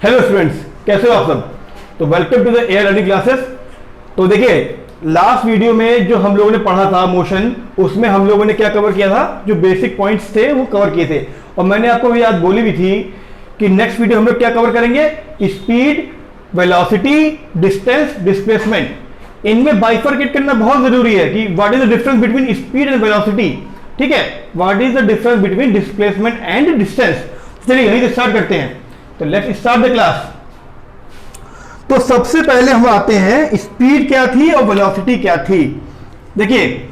Hello students, कैसे हो आप सब। तो welcome to the air learning classes. तो देखिए, लास्ट वीडियो में जो हम लोगों ने पढ़ा था मोशन, उसमें हम लोगों ने क्या कवर किया था, जो बेसिक पॉइंट्स थे वो कवर किए थे। और मैंने आपको याद बोली भी थी कि नेक्स्ट वीडियो हम लोग क्या कवर करेंगे, स्पीड, वेलोसिटी, डिस्टेंस, डिस्प्लेसमेंट। इनमें बाइफरकेट करना बहुत जरूरी है कि what is the difference between speed and velocity. ठीक है, what is the difference between displacement and distance. चलिए यहीं से स्टार्ट करते हैं। तो लेट्स स्टार्ट द क्लास। तो सबसे पहले हम आते हैं, स्पीड क्या थी और वेलोसिटी क्या थी। देखिए,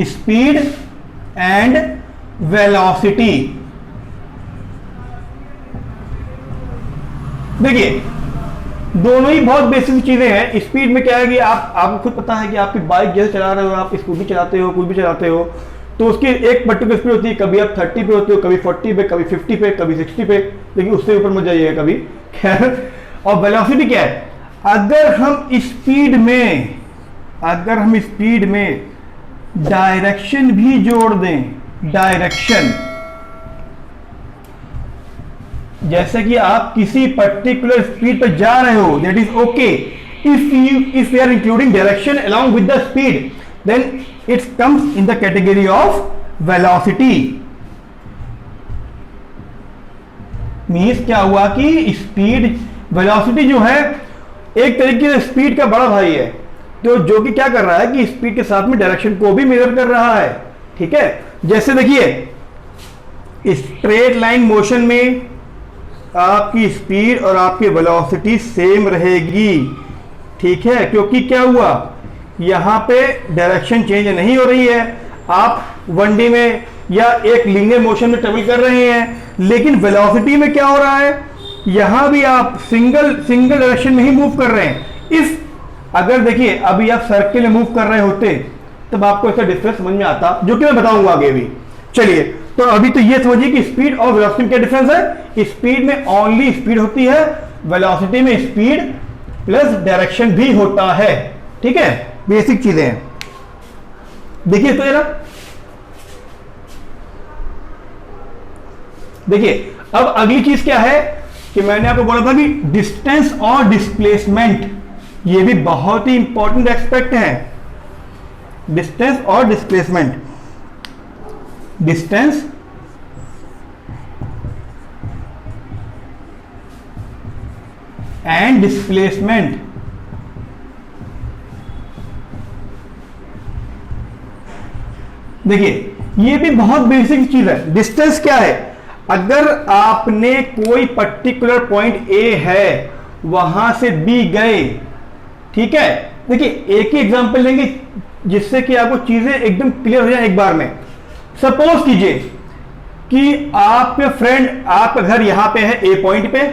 स्पीड एंड वेलोसिटी, देखिए दोनों ही बहुत बेसिक चीजें हैं। स्पीड में क्या है कि आपको खुद पता है कि आपकी बाइक जैसे चला रहे हो, आप स्कूटी चलाते हो, कुछ भी चलाते हो, तो उसकी एक पर्टिकुलर स्पीड होती है। कभी आप 30 पे होते हो, कभी 40 पे, कभी 50 पे, कभी 60 पे, लेकिन उससे ऊपर मत जाइएगा कभी। खैर, और वेलोसिटी क्या है, अगर हम स्पीड में डायरेक्शन भी जोड़ दें, डायरेक्शन, जैसे कि आप किसी पर्टिकुलर स्पीड पर जा रहे हो, that is okay. If you are including direction along with the speed, then it comes in the category of velocity। Means क्या हुआ कि स्पीड, वेलोसिटी जो है एक तरीके से स्पीड का बड़ा भाई है, तो जो कि क्या कर रहा है कि स्पीड के साथ में डायरेक्शन को भी मेजर कर रहा है। ठीक है, जैसे देखिए स्ट्रेट लाइन मोशन में आपकी स्पीड और आपकी वेलोसिटी सेम रहेगी। ठीक है, क्योंकि क्या हुआ, यहां पे डायरेक्शन चेंज नहीं हो रही है, आप 1D में या एक लीनियर मोशन में ट्रेवल कर रहे हैं। लेकिन वेलोसिटी में क्या हो रहा है, यहां भी आप सिंगल डायरेक्शन में ही मूव कर रहे हैं। अगर देखिए अभी आप सर्किल में मूव कर रहे होते तब आपको इसका डिफरेंस समझ में आता, जो कि मैं बताऊंगा आगे भी। चलिए, तो अभी तो ये समझिए कि स्पीड और वेलोसिटी में क्या डिफरेंस है। स्पीड में ओनली स्पीड होती है, वेलोसिटी में स्पीड प्लस डायरेक्शन भी होता है। ठीक है, बेसिक चीजें हैं। देखिए तो जरा, देखिए अब अगली चीज क्या है कि मैंने आपको बोला था कि डिस्टेंस और डिस्प्लेसमेंट, ये भी बहुत ही इंपॉर्टेंट एस्पेक्ट है। डिस्टेंस और डिस्प्लेसमेंट, डिस्टेंस एंड डिस्प्लेसमेंट। देखिए ये भी बहुत बेसिक चीज है। डिस्टेंस क्या है, अगर आपने कोई पर्टिकुलर पॉइंट ए है वहां से बी गए, ठीक है। देखिए एक ही एग्जांपल लेंगे जिससे कि आपको चीजें एकदम क्लियर हो जाए एक बार में। सपोज कीजिए कि आपके फ्रेंड, आपका घर यहां पे है ए पॉइंट पे,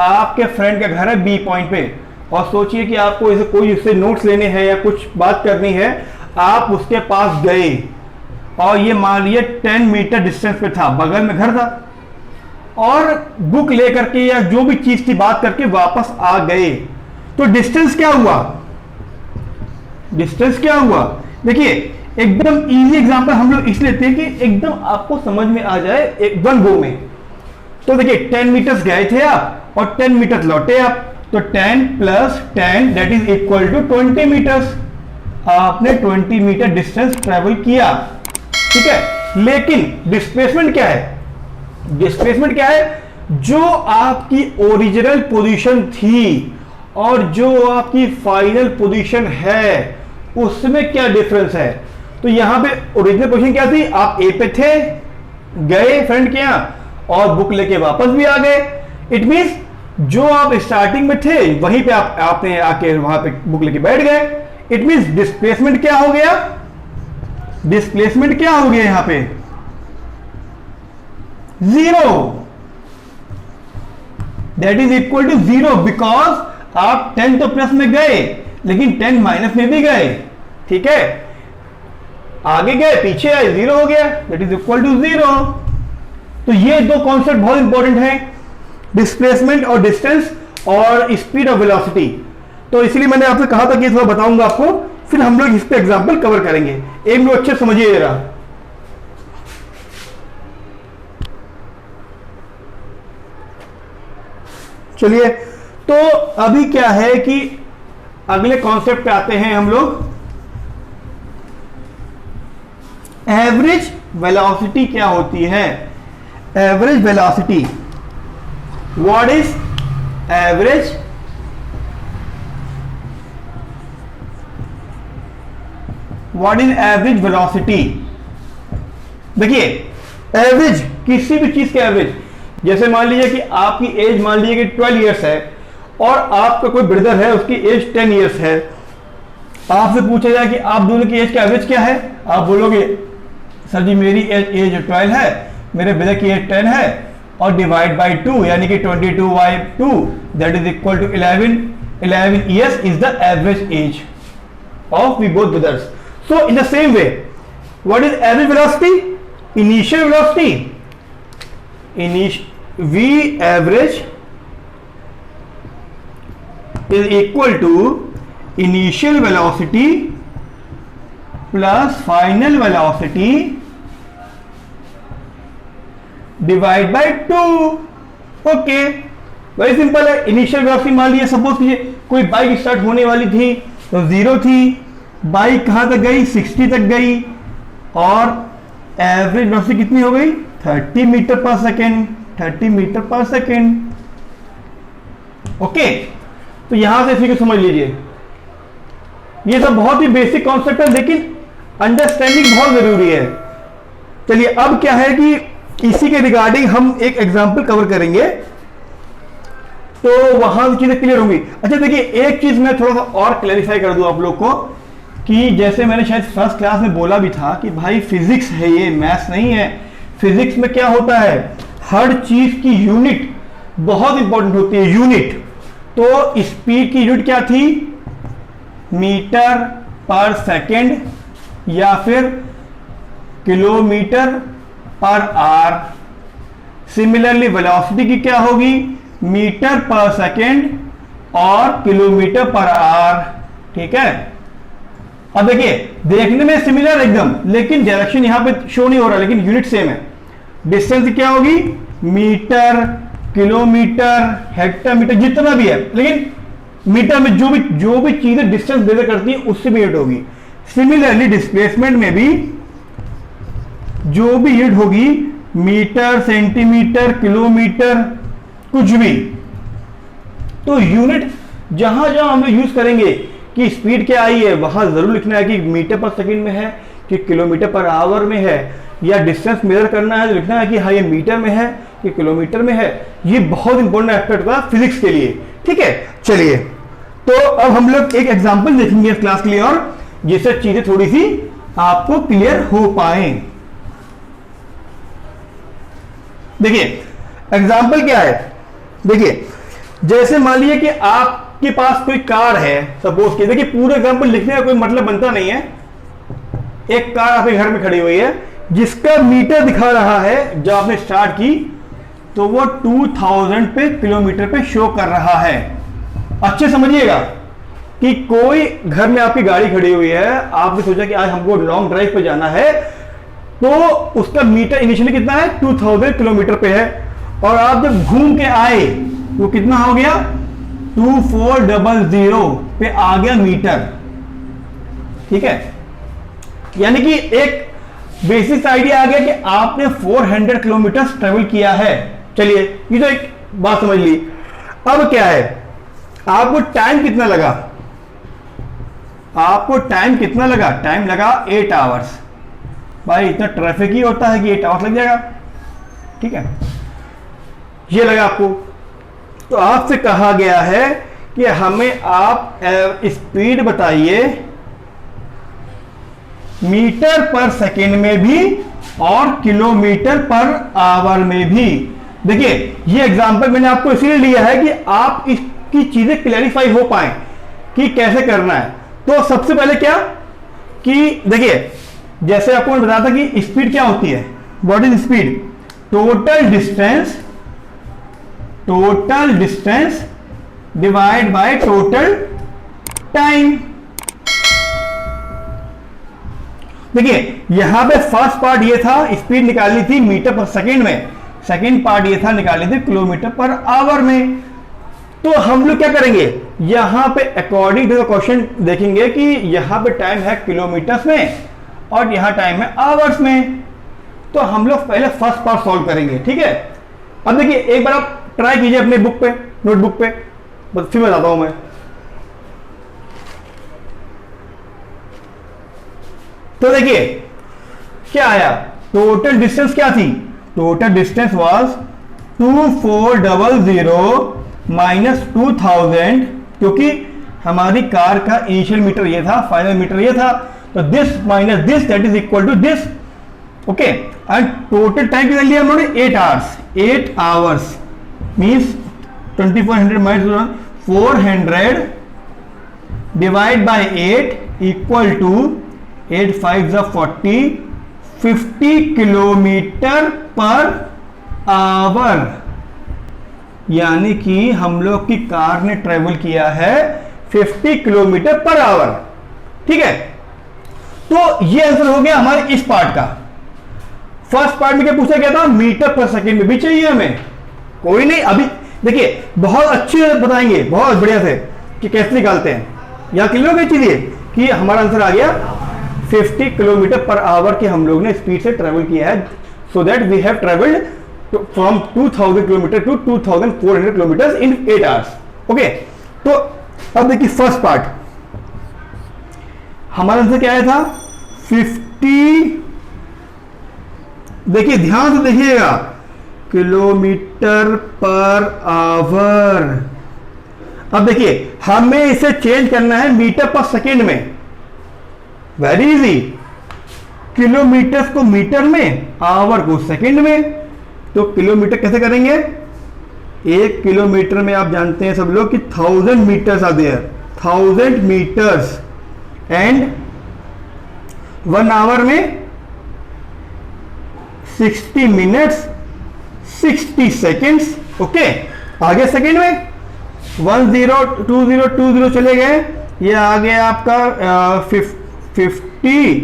आपके फ्रेंड का घर है बी पॉइंट पे, और सोचिए कि आपको इसे कोई उससे नोट्स लेने हैं या कुछ बात करनी है, आप उसके पास गए और ये मान लिया 10 मीटर डिस्टेंस पे था, बगल में घर था, और बुक लेकर के या जो भी चीज थी बात करके वापस आ गए। तो डिस्टेंस क्या हुआ, डिस्टेंस क्या हुआ। देखिए एकदम इजी एग्जांपल हम लोग इसलिए लेते हैं कि एकदम आपको समझ में आ जाए एक वन गो में। तो देखिए 10 मीटर्स गए थे आप और 10 मीटर लौटे आप, तो 10 plus 10 that is equal to 20 metres. आपने 20 मीटर डिस्टेंस ट्रेवल किया। ठीक है, लेकिन डिस्प्लेसमेंट क्या है, डिस्प्लेसमेंट क्या है, जो आपकी ओरिजिनल पोजीशन थी और जो आपकी फाइनल पोजीशन है उसमें क्या डिफरेंस है। तो यहां पे ओरिजिनल पोजीशन क्या थी, आप ए पे थे, गए फ्रेंड के यहां और बुक लेके वापस भी आ गए। इट मींस जो आप स्टार्टिंग में थे वहीं पे आपने आके वहां पे बुक लेके बैठ गए। इट मींस डिस्प्लेसमेंट क्या हो गया, डिस्प्लेसमेंट क्या हो गया यहां पे, zero. That is equal to zero, because आप 10 तो प्लस में गए लेकिन 10 माइनस में भी गए। ठीक है, आगे गए पीछे आए, जीरो हो गया, that is equal to zero. तो ये दो कॉन्सेप्ट बहुत इंपॉर्टेंट है, डिस्प्लेसमेंट और डिस्टेंस और स्पीड और वेलोसिटी। तो इसलिए मैंने आपसे कहा था कि थोड़ा बताऊंगा आपको, फिर हम लोग इस पे एग्जांपल कवर करेंगे। एक मिनट अच्छे समझिए जरा। चलिए, तो अभी क्या है कि अगले कॉन्सेप्ट पे आते हैं हम लोग। एवरेज वेलोसिटी क्या होती है? Average velocity, what is average what is average velocity? देखिए, एवरेज किसी भी चीज के एवरेज, जैसे मान लीजिए कि आपकी एज मान लीजिए कि 12 इयर्स है और आपका कोई ब्रदर है उसकी एज 10 इयर्स है, आपसे पूछा जाए कि आप दोनों की एज का एवरेज क्या है, आप बोलोगे सर जी मेरी एज 12 है, मेरे ब्रदर की एज 10 है, और डिवाइड बाई 2 यानी कि 22 by 2 that is equal to 11 years is the average age of we both brothers. So in the same way, what is average velocity? Initial velocity. V average is equal to initial velocity plus final velocity divide by 2. Okay, very simple है। Initial velocity मान लीजिए suppose कीजिए कोई bike start होने वाली थी तो 0 थी, बाइक कहां तक गई? 60 तक गई, और एवरेज वेलोसिटी कितनी हो गई? 30 मीटर पर सेकेंड। 30 मीटर पर सेकेंड। ओके, तो यहां से इसी को समझ लीजिए। ये सब बहुत ही बेसिक कॉन्सेप्ट है, लेकिन अंडरस्टैंडिंग बहुत जरूरी है। चलिए, अब क्या है कि इसी के रिगार्डिंग हम एक एग्जांपल कवर करेंगे तो वहां चीजें क्लियर होंगी। अच्छा देखिए, एक चीज मैं थोड़ा सा और क्लैरिफाई कर दूं आप लोग को कि जैसे मैंने शायद फर्स्ट क्लास में बोला भी था कि भाई फिजिक्स है, ये मैथ्स नहीं है। फिजिक्स में क्या होता है, हर चीज की यूनिट बहुत इंपॉर्टेंट होती है। यूनिट, तो स्पीड की यूनिट क्या थी? मीटर पर सेकेंड या फिर kilometre per our. Similarly velocity की क्या होगी? मीटर पर सेकेंड और किलोमीटर पर आवर। ठीक है, अब देखिए, देखने में सिमिलर एकदम, लेकिन डायरेक्शन यहां पे शो नहीं हो रहा, लेकिन यूनिट सेम है। डिस्टेंस क्या होगी? मीटर, किलोमीटर, हेक्टोमीटर, जितना भी है, लेकिन मीटर में जो भी चीजें डिस्टेंस मेजर करती हैं उससे भी यूनिट होगी। सिमिलरली डिस्प्लेसमेंट में भी जो भी यूनिट होगी, मीटर, सेंटीमीटर, किलोमीटर, कुछ भी, तो यूनिट जहां जहां हम यूज करेंगे कि स्पीड क्या आई है, वहां जरूर लिखना है कि मीटर पर सेकंड में है कि किलोमीटर पर आवर में है, या डिस्टेंस मेजर करना है तो लिखना है कि हाँ ये मीटर में है कि किलोमीटर में है। ये बहुत इंपॉर्टेंट एस्पेक्ट होगा फिजिक्स के लिए। ठीक है, चलिए, तो अब हम लोग एक एग्जांपल देखेंगे इस क्लास के लिए, और जिससे चीजें थोड़ी सी आपको क्लियर हो पाए। देखिए, एग्जांपल क्या है? देखिए, जैसे मान लीजिए कि आपके पास कोई कार है, सपोज की, देखिए पूरा एग्जांपल लिखने का कोई मतलब बनता नहीं है। एक कार आपके घर में खड़ी हुई है जिसका मीटर दिखा रहा है, जब आपने स्टार्ट की तो वो 2000 पे किलोमीटर पे शो कर रहा है। अच्छे समझिएगा कि कोई घर में आपकी गाड़ी खड़ी हुई है, आपने सोचा कि आज हमको लॉन्ग ड्राइव पे जाना है, तो उसका मीटर इनिशियली कितना है? 2000 किलोमीटर पे है, और आप जब घूम के आए वो कितना हो गया? 2400 पे आ गया मीटर। ठीक है, यानी कि एक बेसिक आइडिया आ गया कि आपने 400 किलोमीटर ट्रेवल किया है। चलिए, ये तो एक बात समझ ली। अब क्या है, आपको टाइम कितना लगा? आपको टाइम कितना लगा? टाइम लगा 8 आवर्स। भाई इतना ट्रैफिक ही होता है कि 8 आवर्स लग जाएगा। ठीक है, ये लगा आपको। तो आपसे कहा गया है कि हमें आप स्पीड बताइए मीटर पर सेकेंड में भी और किलोमीटर पर आवर में भी। देखिए, ये एग्जांपल मैंने आपको इसलिए लिया है कि आप इसकी चीजें क्लैरिफाई हो पाए कि कैसे करना है। तो सबसे पहले क्या कि देखिए, जैसे आपको मैंने बताया था कि स्पीड क्या होती है, what is speed? Total distance divide by total time. देखिए, यहां पे फर्स्ट पार्ट ये था, स्पीड निकालनी थी मीटर पर सेकेंड में, सेकेंड पार्ट ये था निकालनी थी किलोमीटर पर आवर में। तो हम लोग क्या करेंगे, यहां पे अकॉर्डिंग टू द क्वेश्चन देखेंगे कि यहां पे टाइम है किलोमीटर्स में और यहां टाइम है आवर्स में। तो हम लोग पहले फर्स्ट पार्ट सॉल्व करेंगे, ठीक है। अब देखिए एक बार आप ट्राई कीजिए अपने बुक पे, नोटबुक पे, बस फिर बताता हूं मैं। तो देखिए क्या आया, टोटल डिस्टेंस क्या थी, टोटल डिस्टेंस वाज 2400 माइनस 2000, क्योंकि हमारी कार का इनिशियल मीटर ये था, फाइनल मीटर ये था, तो this minus this that is equal to this, okay. And total time कितना लिया हम लोगों ने, 8 hours, 8 hours means 2400 minus 400 divide by 8 equal to 8 5 40, 50 kilometre per hour, यानी कि हम लोग की कार ने ट्रेवल किया है 50 किलोमीटर पर आवर, ठीक है। तो ये आंसर हो गया हमारे इस पार्ट का। फर्स्ट पार्ट में क्या पूछा गया था, मीटर पर सेकेंड में भी चाहिए हमें, कोई नहीं, अभी देखिए बहुत अच्छे से बताएंगे, बहुत बढ़िया से कि कैसे निकालते हैं। या क्लियर हो गई चीज कि हमारा आंसर आ गया 50 किलोमीटर पर आवर के हम लोग ने स्पीड से ट्रेवल किया है, so that we have travelled from 2000 kilometre to 2400 kilometre in 8 hours, okay. तो अब देखिए फर्स्ट पार्ट, हमारा आंसर क्या आया था 50, देखिए ध्यान से देखिएगा, किलोमीटर पर आवर। अब देखिए हमें इसे चेंज करना है मीटर पर सेकेंड में, वेरी इजी, किलोमीटर को मीटर में, आवर को सेकेंड में। तो किलोमीटर कैसे करेंगे, 1 किलोमीटर में आप जानते हैं सब लोग कि 1000 metres are there, 1000 metres, and 1 hour में 60 मिनट्स 60 सेकेंड्स, ओके। आगे सेकेंड में 102020 चले गए, ये आ गया आपका 50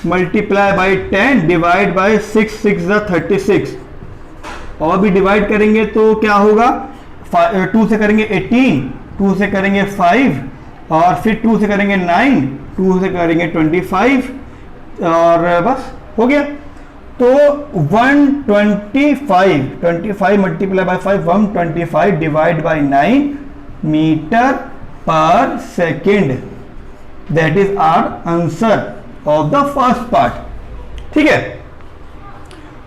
मल्टीप्लाई बाई 10 डिवाइड बाई 6 6 36, और भी डिवाइड करेंगे तो क्या होगा, 2 से करेंगे 18, 2 से करेंगे 5, और फिर 2 से करेंगे 9, 2 से करेंगे 25, और बस हो गया। तो 125 multiply by 5, 125 divide by 9 metre पर second, that is our answer of the first part, ठीक है।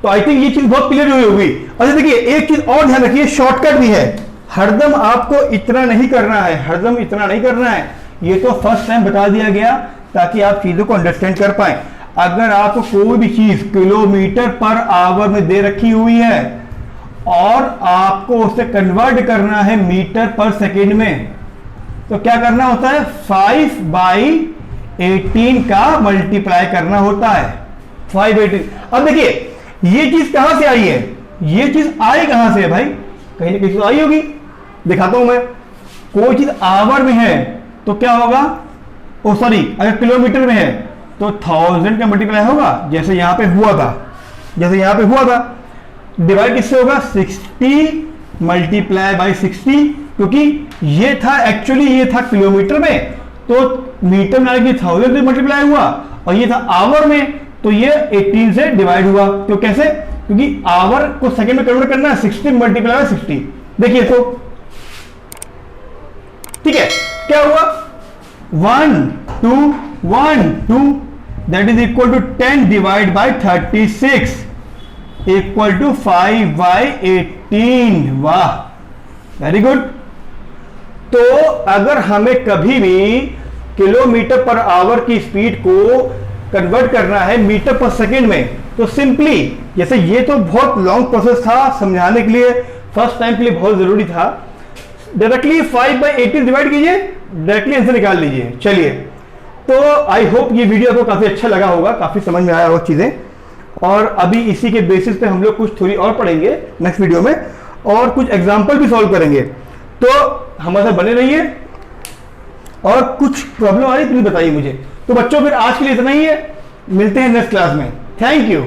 तो आई थिंक ये चीज बहुत क्लियर हुई होगी। अच्छा देखिए एक चीज और ध्यान रखिए, शॉर्टकट भी है, हरदम आपको इतना नहीं करना है, हरदम इतना नहीं करना है, ये तो फर्स्ट टाइम बता दिया गया ताकि आप चीजों को अंडरस्टैंड कर पाए। अगर आपको कोई भी चीज किलोमीटर पर आवर में दे रखी हुई है और आपको उसे कन्वर्ट करना है मीटर पर सेकेंड में, तो क्या करना होता है, 5/18 का मल्टीप्लाई करना होता है, 5/18। अब देखिए ये चीज कहां से आई है, ये चीज आई कहां से है भाई, कहीं ना कहीं तो आई होगी, दिखाता हूं मैं। कोई चीज आवर में है तो क्या होगा, ओ सॉरी अगर किलोमीटर में है तो 1000 का मल्टीप्लाई होगा, जैसे यहां पे हुआ था, जैसे यहां पे हुआ था, डिवाइड किससे होगा, 60 मल्टीप्लाई बाई 60, क्योंकि ये था एक्चुअली ये था किलोमीटर में, तो मीटर में आगे 1000 से मल्टीप्लाई हुआ, और ये था आवर में, तो ये 18 से डिवाइड हुआ। तो कैसे, क्योंकि आवर को सेकंड में कन्वर्ट करना है, 60 मल्टीप्लाई बाई 60। देखिए तो ठीक है, क्या हुआ, 1 2 1 2 that is equal to 10 divide by 36 equal to 5/18। वाह वेरी गुड। तो अगर हमें कभी भी किलोमीटर पर आवर की स्पीड को कन्वर्ट करना है मीटर पर सेकेंड में, तो सिंपली, जैसे ये तो बहुत लॉन्ग प्रोसेस था समझाने के लिए, फर्स्ट टाइम के लिए बहुत जरूरी था, डायरेक्टली 5/18 डिवाइड कीजिए, डायरेक्टली आंसर निकाल लीजिए। चलिए, तो आई होप ये वीडियो आपको काफी अच्छा लगा होगा, काफी समझ में आया होगा चीजें, और अभी इसी के बेसिस पे हम लोग कुछ थोड़ी और पढ़ेंगे नेक्स्ट वीडियो में, और कुछ एग्जाम्पल भी सॉल्व करेंगे। तो हमारे साथ बने रहिए, और कुछ प्रॉब्लम आ रही है तो बताइए मुझे। तो बच्चों फिर आज के लिए इतना ही है, मिलते हैं नेक्स्ट क्लास में। Thank you.